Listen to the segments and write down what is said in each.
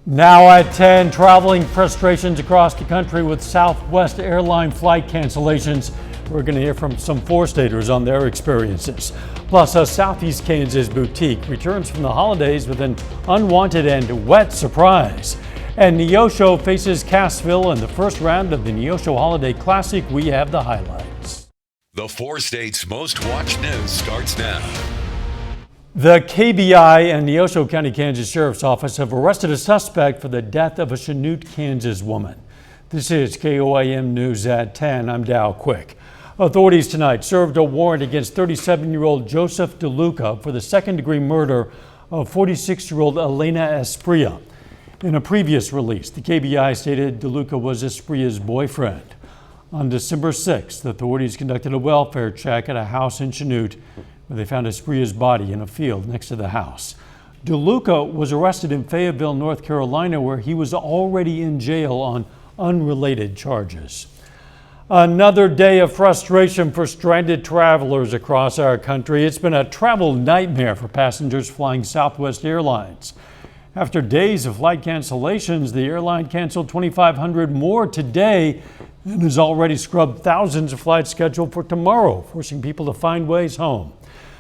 Now at 10, traveling frustrations across the country with Southwest airline flight cancellations. We're going to hear from some four-staters on their experiences. Plus, a Southeast Kansas boutique returns from the holidays with an unwanted and wet surprise. And Neosho faces Cassville in the first round of the Neosho Holiday Classic. We have the highlights. The four states' most watched news starts now. The KBI and Neosho County, Kansas Sheriff's Office have arrested a suspect for the death of a Chanute, Kansas woman. This is KOAM News at 10. I'm Dow Quick. Authorities tonight served a warrant against 37-year-old Joseph DeLuca for the second-degree murder of 46-year-old Elena Espria. In a previous release, the KBI stated DeLuca was Espria's boyfriend. On December 6th, authorities conducted a welfare check at a house in Chanute, where they found Espria's body in a field next to the house. DeLuca was arrested in Fayetteville, North Carolina, where he was already in jail on unrelated charges. Another day of frustration for stranded travelers across our country. It's been a travel nightmare for passengers flying Southwest Airlines. After days of flight cancellations, the airline canceled 2,500 more today and has already scrubbed thousands of flights scheduled for tomorrow, forcing people to find ways home.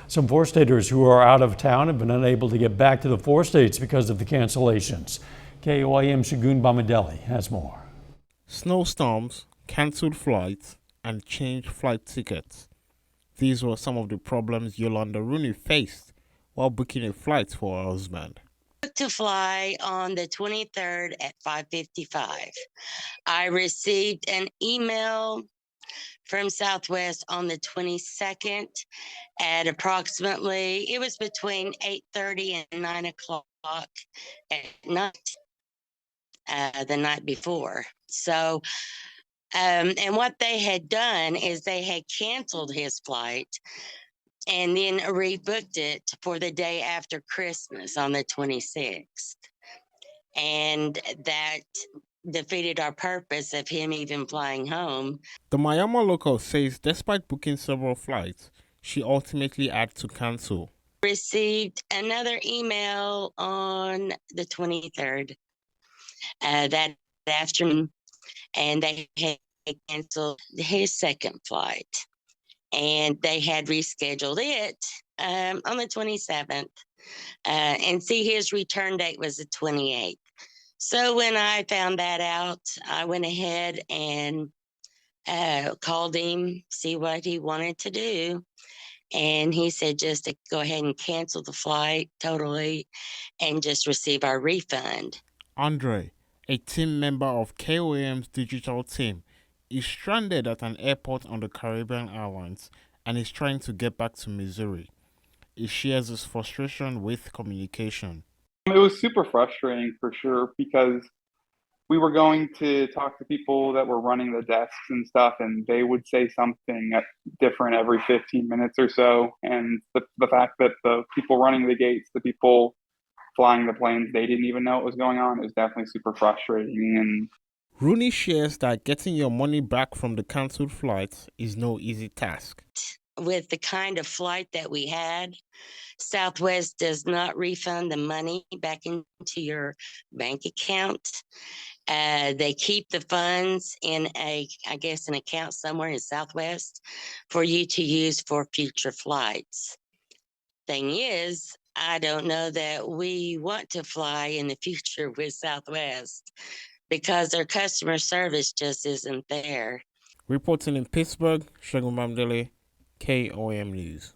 Some four-staters who are out of town have been unable to get back to the four states because of the cancellations. KOAM Shagun Bamadelli has more. Snowstorms, canceled flights, and changed flight tickets. These were some of the problems Yolanda Rooney faced while booking a flight for her husband. To fly on the 23rd at 5:55. I received an email from Southwest on the 22nd at approximately, it was between 8:30 and 9 o'clock at night, the night before. So, and what they had done is they had canceled his flight and then rebooked it for the day after Christmas on the 26th. And that defeated our purpose of him even flying home. The Miami local says despite booking several flights, she ultimately had to cancel. Received another email on the 23rd that afternoon, and they had canceled his second flight. And they had rescheduled it on the 27th. And see, his return date was the 28th. So when I found that out, I went ahead and called him, see what he wanted to do. And he said just to go ahead and cancel the flight totally and just receive our refund. Andre, a team member of KOAM's digital team, is stranded at an airport on the Caribbean Islands and is trying to get back to Missouri. He shares his frustration with communication. It was super frustrating for sure because we were going to talk to people that were running the desks and stuff, and they would say something different every 15 minutes or so. And the fact that the people running the gates, the people flying the planes, they didn't even know what was going on. It was definitely super frustrating. And Rooney shares that getting your money back from the cancelled flights is no easy task. With the kind of flight that we had, Southwest does not refund the money back into your bank account. They keep the funds in an account somewhere in Southwest for you to use for future flights. Thing is, I don't know that we want to fly in the future with Southwest because their customer service just isn't there. Reporting in Pittsburgh, Shagun Bamadelli, KOAM News.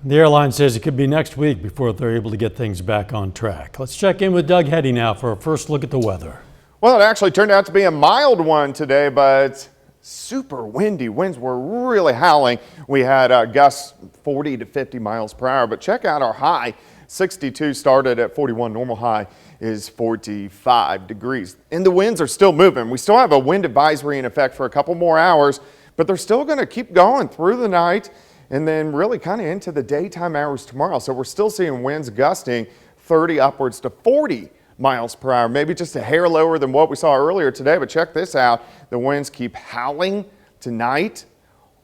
The airline says it could be next week before they're able to get things back on track. Let's check in with Doug Heddy now for a first look at the weather. Well, it actually turned out to be a mild one today, but super windy. Winds were really howling. We had gusts 40 to 50 miles per hour, but check out our high. 62 started at 41. Normal high is 45 degrees. And the winds are still moving. We still have a wind advisory in effect for a couple more hours, but they're still going to keep going through the night and then really kind of into the daytime hours tomorrow. So we're still seeing winds gusting 30 upwards to 40 miles per hour, maybe just a hair lower than what we saw earlier today. But check this out. The winds keep howling tonight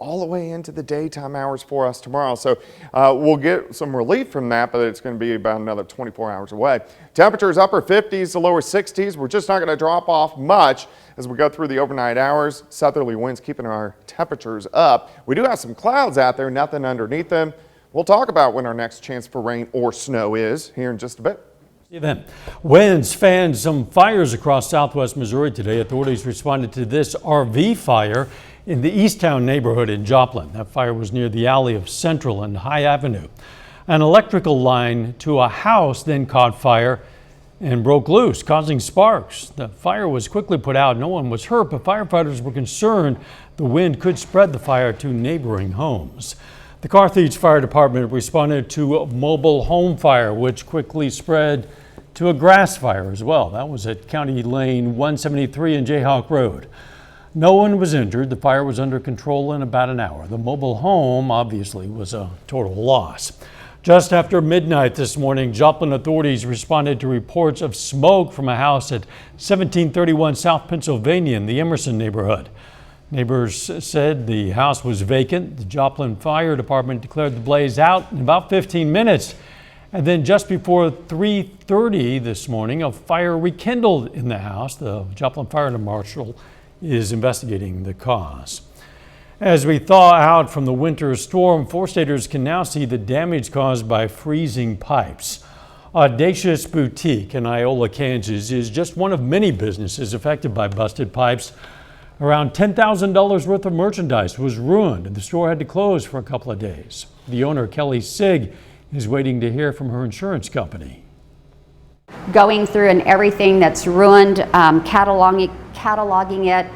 all the way into the daytime hours for us tomorrow. So we'll get some relief from that, but it's going to be about another 24 hours away. Temperatures upper 50s to lower 60s. We're just not going to drop off much as we go through the overnight hours. Southerly winds keeping our temperatures up. We do have some clouds out there, nothing underneath them. We'll talk about when our next chance for rain or snow is here in just a bit. See you then. Winds fanned some fires across southwest Missouri today. Authorities responded to this RV fire in the Easttown neighborhood in Joplin. That fire was near the alley of Central and High Avenue. An electrical line to a house then caught fire and broke loose, causing sparks. The fire was quickly put out. No one was hurt, but firefighters were concerned the wind could spread the fire to neighboring homes. The Carthage Fire Department responded to a mobile home fire, which quickly spread to a grass fire as well. That was at County Lane 173 and Jayhawk Road. No one was injured. The fire was under control in about an hour. The mobile home obviously was a total loss. Just after midnight this morning, Joplin authorities responded to reports of smoke from a house at 1731 South Pennsylvania in the Emerson neighborhood. Neighbors said the house was vacant. The Joplin Fire Department declared the blaze out in about 15 minutes. And then just before 3:30 this morning, a fire rekindled in the house. The Joplin Fire Marshal is investigating the cause. As we thaw out from the winter storm, four-staters can now see the damage caused by freezing pipes. Audacious Boutique in Iola, Kansas is just one of many businesses affected by busted pipes. Around $10,000 worth of merchandise was ruined and the store had to close for a couple of days. The owner, Kelly Sig, is waiting to hear from her insurance company. Going through and everything that's ruined, cataloging it,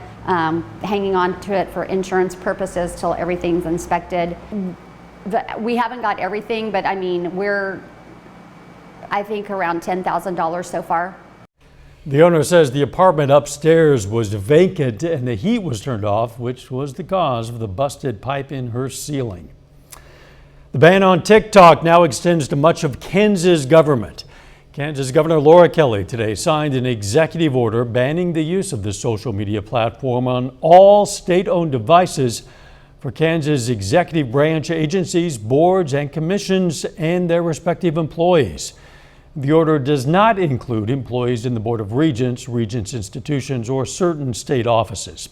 hanging on to it for insurance purposes till everything's inspected. We haven't got everything, but I mean, I think around $10,000 so far. The owner says the apartment upstairs was vacant and the heat was turned off, which was the cause of the busted pipe in her ceiling. The ban on TikTok now extends to much of Kansas government. Kansas Governor Laura Kelly today signed an executive order banning the use of the social media platform on all state-owned devices for Kansas executive branch agencies, boards, and commissions and their respective employees. The order does not include employees in the Board of Regents, Regents institutions, or certain state offices.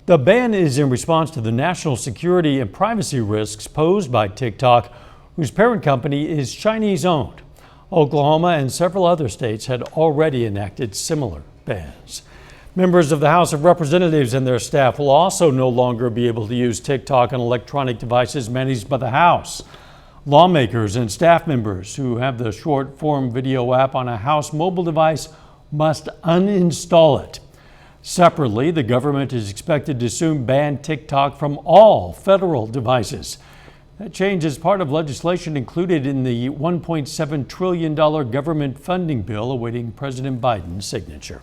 The ban is in response to the national security and privacy risks posed by TikTok, whose parent company is Chinese-owned. Oklahoma and several other states had already enacted similar bans. Members of the House of Representatives and their staff will also no longer be able to use TikTok on electronic devices managed by the House. Lawmakers and staff members who have the short-form video app on a House mobile device must uninstall it. Separately, the government is expected to soon ban TikTok from all federal devices. That change is part of legislation included in the $1.7 trillion government funding bill awaiting President Biden's signature.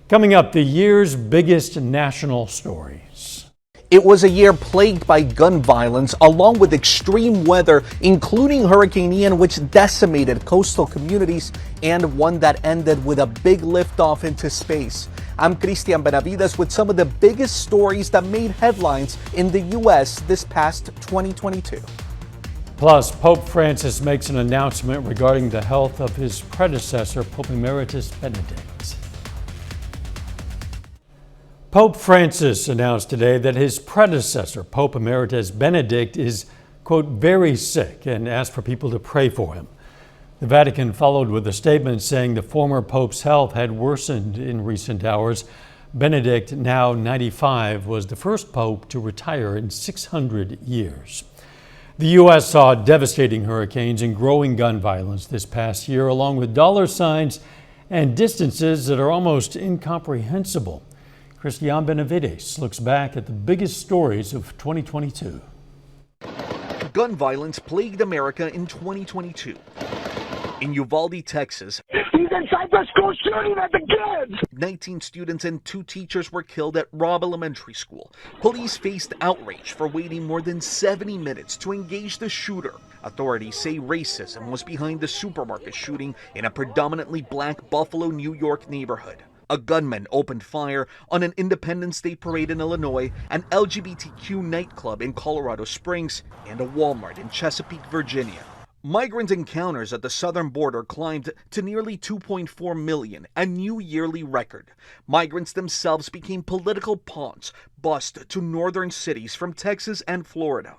Coming up, the year's biggest national stories. It was a year plagued by gun violence along with extreme weather, including Hurricane Ian, which decimated coastal communities, and one that ended with a big liftoff into space. I'm Cristian Benavides with some of the biggest stories that made headlines in the U.S. this past 2022. Plus, Pope Francis makes an announcement regarding the health of his predecessor, Pope Emeritus Benedict. Pope Francis announced today that his predecessor, Pope Emeritus Benedict, is, quote, very sick and asked for people to pray for him. The Vatican followed with a statement saying the former Pope's health had worsened in recent hours. Benedict, now 95, was the first Pope to retire in 600 years. The U.S. saw devastating hurricanes and growing gun violence this past year, along with dollar signs and distances that are almost incomprehensible. Cristian Benavides looks back at the biggest stories of 2022. Gun violence plagued America in 2022. In Uvalde, Texas, he's inside the school shooting at the kids. 19 students and 2 teachers were killed at Robb Elementary School. Police faced outrage for waiting more than 70 minutes to engage the shooter. Authorities say racism was behind the supermarket shooting in a predominantly black Buffalo, New York neighborhood. A gunman opened fire on an Independence Day parade in Illinois, an LGBTQ nightclub in Colorado Springs, and a Walmart in Chesapeake, Virginia. Migrant encounters at the southern border climbed to nearly 2.4 million, a new yearly record. Migrants themselves became political pawns, bused to northern cities from Texas and Florida.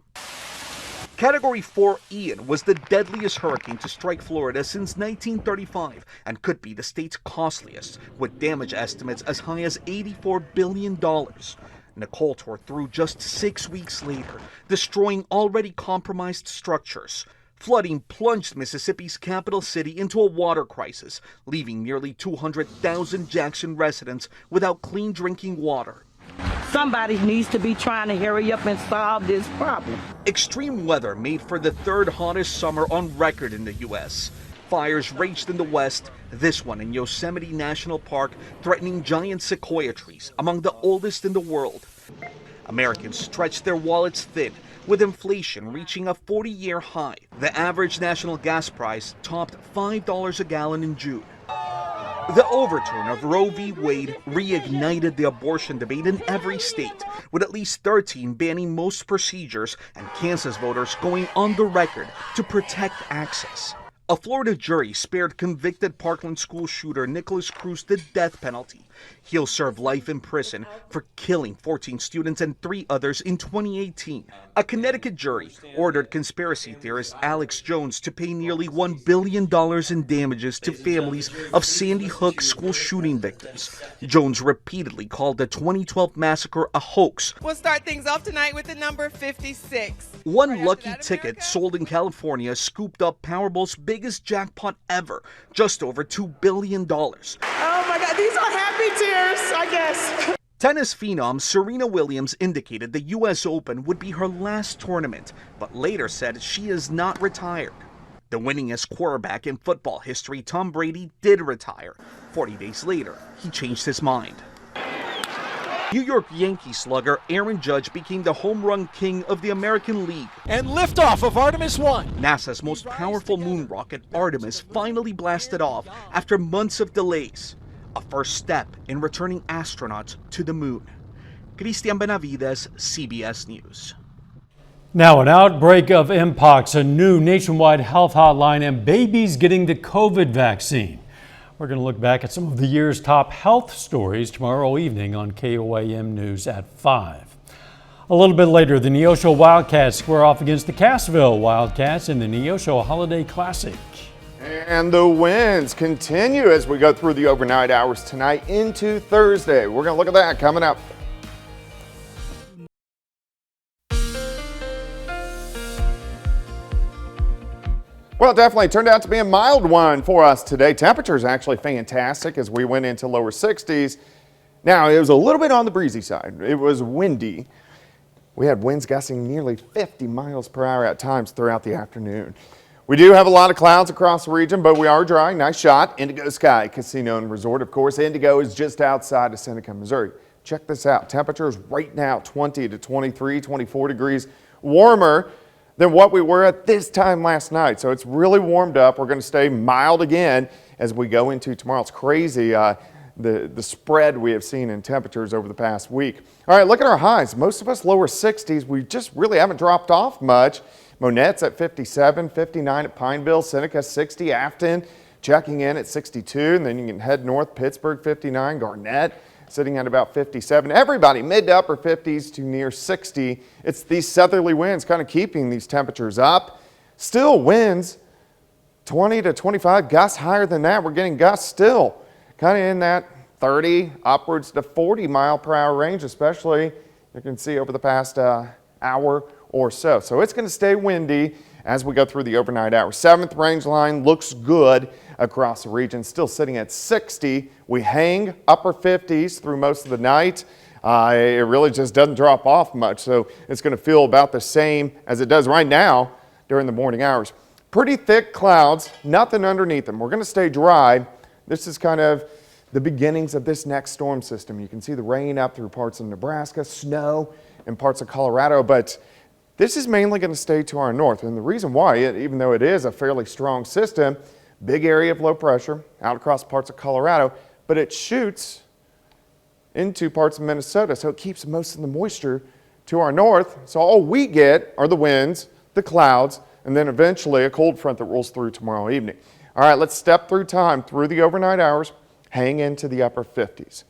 Category 4 Ian was the deadliest hurricane to strike Florida since 1935 and could be the state's costliest, with damage estimates as high as $84 billion. Nicole tore through just 6 weeks later, destroying already compromised structures. Flooding plunged Mississippi's capital city into a water crisis, leaving nearly 200,000 Jackson residents without clean drinking water. Somebody needs to be trying to hurry up and solve this problem. Extreme weather made for the third hottest summer on record in the U.S. Fires raged in the west, this one in Yosemite National Park, threatening giant sequoia trees, among the oldest in the world. Americans stretched their wallets thin, with inflation reaching a 40-year high. The average national gas price topped $5 a gallon in June. The overturn of Roe v. Wade reignited the abortion debate in every state, with at least 13 banning most procedures and Kansas voters going on the record to protect access. A Florida jury spared convicted Parkland school shooter Nicholas Cruz the death penalty. He'll serve life in prison for killing 14 students and 3 others in 2018. A Connecticut jury ordered conspiracy theorist Alex Jones to pay nearly $1 billion in damages to families of Sandy Hook school shooting victims. Jones repeatedly called the 2012 massacre a hoax. We'll start things off tonight with the number 56. One lucky ticket sold in California scooped up Powerball's biggest jackpot ever, just over $2 billion. Oh my God, these are happy tears, I guess. Tennis phenom Serena Williams indicated the U.S. Open would be her last tournament, but later said she is not retired. The winningest quarterback in football history, Tom Brady, did retire. 40 days later, he changed his mind. New York Yankee slugger Aaron Judge became the home run king of the American League. And liftoff of Artemis 1. NASA's most powerful moon rocket, Artemis, finally blasted off after months of delays. A first step in returning astronauts to the moon. Christian Benavides, CBS News. Now, an outbreak of Mpox, a new nationwide health hotline, and babies getting the COVID vaccine. We're going to look back at some of the year's top health stories tomorrow evening on KOAM News at 5. A little bit later, the Neosho Wildcats square off against the Cassville Wildcats in the Neosho Holiday Classic. And the winds continue as we go through the overnight hours tonight into Thursday. We're going to look at that coming up. Well, it definitely turned out to be a mild one for us today. Temperatures actually fantastic as we went into lower 60s. Now, it was a little bit on the breezy side. It was windy. We had winds gusting nearly 50 miles per hour at times throughout the afternoon. We do have a lot of clouds across the region, but we are dry. Nice shot. Indigo Sky Casino and Resort. Of course, Indigo is just outside of Seneca, Missouri. Check this out. Temperatures right now 20 to 23, 24 degrees warmer than what we were at this time last night. So it's really warmed up. We're going to stay mild again as we go into tomorrow. It's crazy the spread we have seen in temperatures over the past week. All right, look at our highs. Most of us lower 60s. We just really haven't dropped off much. Monette's at 57, 59 at Pineville, Seneca 60, Afton checking in at 62, and then you can head north, Pittsburgh 59, Garnett sitting at about 57. Everybody mid to upper 50s to near 60. It's these southerly winds kind of keeping these temperatures up. Still winds 20 to 25, gusts higher than that. We're getting gusts still kind of in that 30 upwards to 40 mile per hour range, especially you can see over the past hour or so. So it's going to stay windy as we go through the overnight hours. 7th range line looks good across the region, still sitting at 60. We hang upper 50s through most of the night. It really just doesn't drop off much, so it's going to feel about the same as it does right now during the morning hours. Pretty thick clouds, nothing underneath them. We're going to stay dry. This is kind of the beginnings of this next storm system. You can see the rain up through parts of Nebraska, snow in parts of Colorado, but this is mainly going to stay to our north. And the reason why, even though it is a fairly strong system, big area of low pressure out across parts of Colorado, but it shoots into parts of Minnesota, so it keeps most of the moisture to our north. So all we get are the winds, the clouds, and then eventually a cold front that rolls through tomorrow evening. All right, let's step through time through the overnight hours, hang into the upper 50s.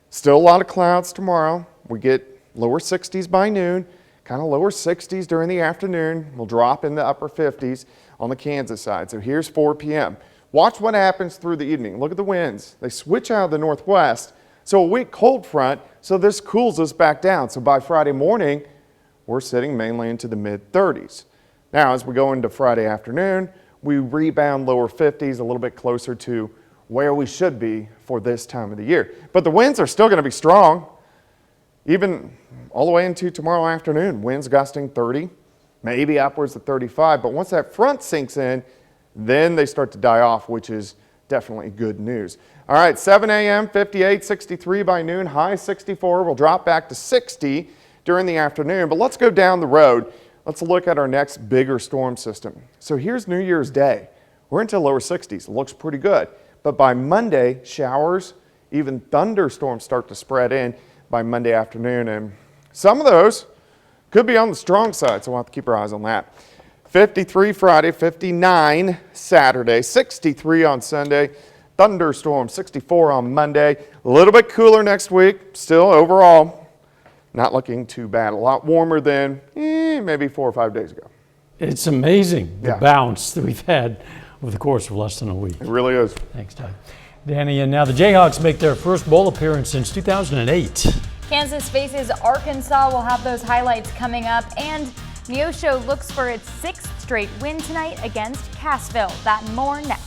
Still a lot of clouds tomorrow. We get lower 60s by noon, kind of lower 60s during the afternoon. We'll drop in the upper 50s on the Kansas side. So here's 4 p.m. Watch what happens through the evening. Look at the winds. They switch out of the northwest. So a weak cold front, so this cools us back down. So by Friday morning, we're sitting mainly into the mid-30s. Now, as we go into Friday afternoon, we rebound lower 50s, a little bit closer to where we should be for this time of the year. But the winds are still going to be strong, even all the way into tomorrow afternoon. Winds gusting 30, maybe upwards of 35. But once that front sinks in, then they start to die off, which is definitely good news. All right, 7 a.m., 58, 63 by noon, high 64. We'll drop back to 60 during the afternoon. But let's go down the road. Let's look at our next bigger storm system. So here's New Year's Day. We're into lower 60s. It looks pretty good. But by Monday, showers, even thunderstorms start to spread in by Monday afternoon. And some of those could be on the strong side, so we'll have to keep our eyes on that. 53 Friday, 59 Saturday, 63 on Sunday, thunderstorm 64 on Monday. A little bit cooler next week, still overall not looking too bad. A lot warmer than maybe 4 or 5 days ago. It's amazing the bounce that we've had over the course of less than a week. It really is. Thanks, Doug. Danny, and now the Jayhawks make their first bowl appearance since 2008. Kansas faces Arkansas. We'll have those highlights coming up. And Neosho looks for its 6th straight win tonight against Cassville. That and more next.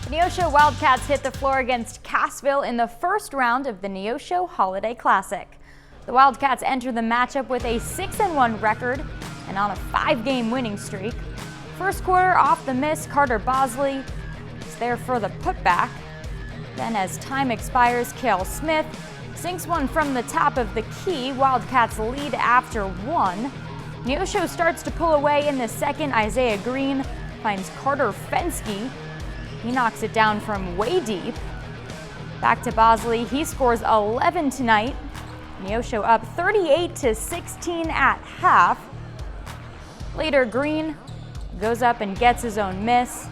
The Neosho Wildcats hit the floor against Cassville in the first round of the Neosho Holiday Classic. The Wildcats enter the matchup with a 6-1 record and on a 5-game winning streak. First quarter off the miss, Carter Bosley is there for the putback. Then as time expires, Cale Smith sinks one from the top of the key. Wildcats lead after 1. Neosho starts to pull away in the second. Isaiah Green finds Carter Fensky. He knocks it down from way deep. Back to Bosley, he scores 11 tonight. Neosho up 38-16 at half. Later, Green goes up and gets his own miss,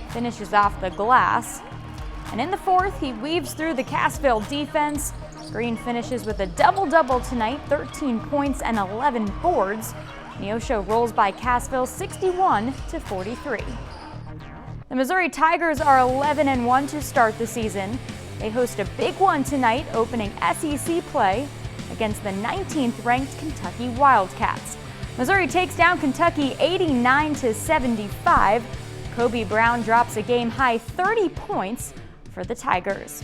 finishes off the glass. And in the fourth, he weaves through the Cassville defense. Green finishes with a double-double tonight, 13 points and 11 boards. Neosho rolls by Cassville 61-43. The Missouri Tigers are 11-1 to start the season. They host a big one tonight, opening SEC play against the 19th-ranked Kentucky Wildcats. Missouri takes down Kentucky 89-75. Kobe Brown drops a game-high 30 points for the Tigers.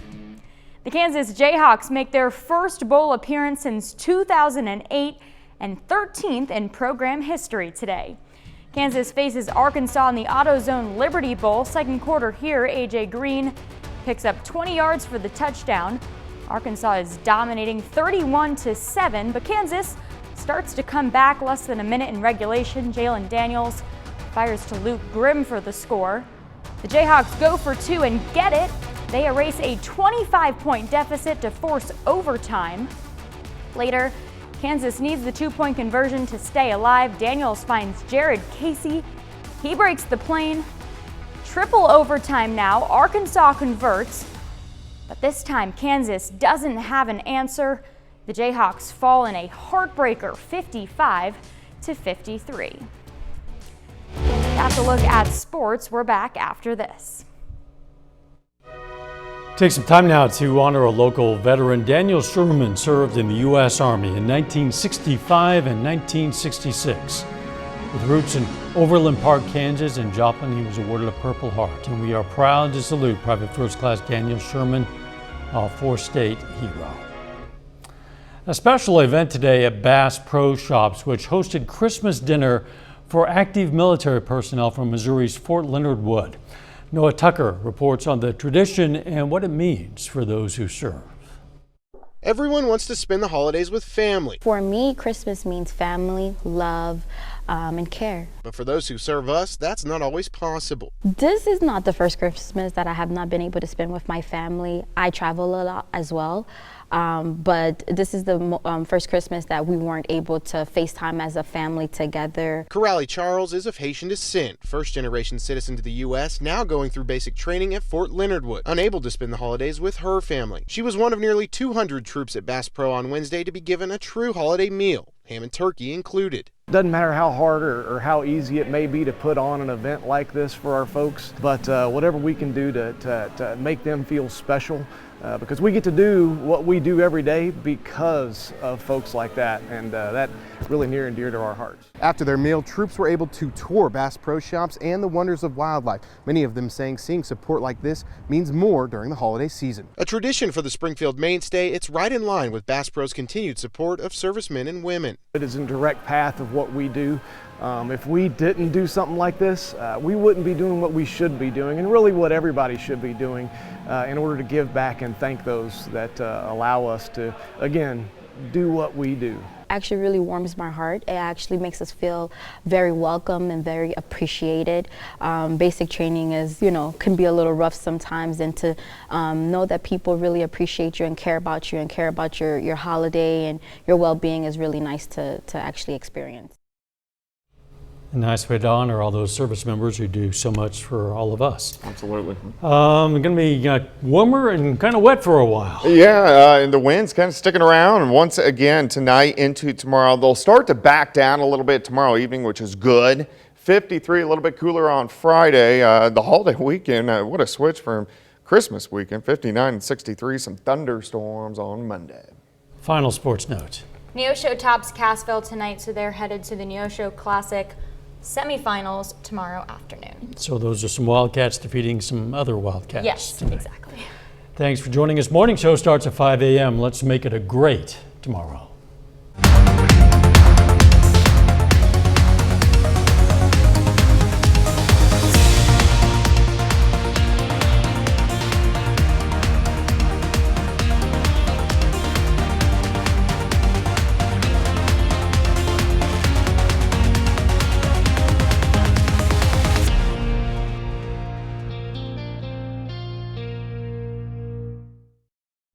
The Kansas Jayhawks make their first bowl appearance since 2008 and 13th in program history today. Kansas faces Arkansas in the AutoZone Liberty Bowl. Second quarter here, A.J. Green picks up 20 yards for the touchdown. Arkansas is dominating 31-7, but Kansas starts to come back less than a minute in regulation. Jalen Daniels fires to Luke Grimm for the score. The Jayhawks go for 2 and get it. They erase a 25-point deficit to force overtime. Later, Kansas needs the 2-point conversion to stay alive. Daniels finds Jared Casey. He breaks the plane. Triple overtime now. Arkansas converts. But this time, Kansas doesn't have an answer. The Jayhawks fall in a heartbreaker 55-53. That's a look at sports. We're back after this. Take some time now to honor a local veteran. Daniel Sherman served in the U.S. Army in 1965 and 1966. With roots in Overland Park, Kansas, and Joplin, he was awarded a Purple Heart. And we are proud to salute Private First Class Daniel Sherman, a four-state hero. A special event today at Bass Pro Shops, which hosted Christmas dinner for active military personnel from Missouri's Fort Leonard Wood. Noah Tucker reports on the tradition and what it means for those who serve. Everyone wants to spend the holidays with family. For me, Christmas means family, love, and care. But for those who serve us, that's not always possible. This is not the first Christmas that I have not been able to spend with my family. I travel a lot as well. But this is the first Christmas that we weren't able to FaceTime as a family together. Corrali Charles is of Haitian descent, first-generation citizen to the U.S., now going through basic training at Fort Leonard Wood, unable to spend the holidays with her family. She was one of nearly 200 troops at Bass Pro on Wednesday to be given a true holiday meal, ham and turkey included. Doesn't matter how hard or how easy it may be to put on an event like this for our folks, but whatever we can do to make them feel special, because we get to do what we do every day because of folks like that, and that's really near and dear to our hearts. After their meal, troops were able to tour Bass Pro Shops and the wonders of wildlife, many of them saying seeing support like this means more during the holiday season. A tradition for the Springfield mainstay, it's right in line with Bass Pro's continued support of servicemen and women. It is in direct path of what we do. If we didn't do something like this, we wouldn't be doing what we should be doing, and really what everybody should be doing in order to give back and thank those that allow us to, again, do what we do. Actually really warms my heart. It actually makes us feel very welcome and very appreciated. Basic training is, can be a little rough sometimes, and to know that people really appreciate you and care about your holiday and your well-being is really nice to actually experience. A nice way to honor all those service members who do so much for all of us. Absolutely. Going to be warmer and kind of wet for a while. Yeah, and the wind's kind of sticking around. And once again, tonight into tomorrow, they'll start to back down a little bit tomorrow evening, which is good. 53, a little bit cooler on Friday. The holiday weekend, what a switch from Christmas weekend. 59 and 63, some thunderstorms on Monday. Final sports note. Neosho tops Cassville tonight, so they're headed to the Neosho Classic semifinals tomorrow afternoon. So those are some Wildcats defeating some other Wildcats. Yes, tonight. exactly. Thanks for joining us. Morning show starts at 5 a.m. Let's make it a great tomorrow.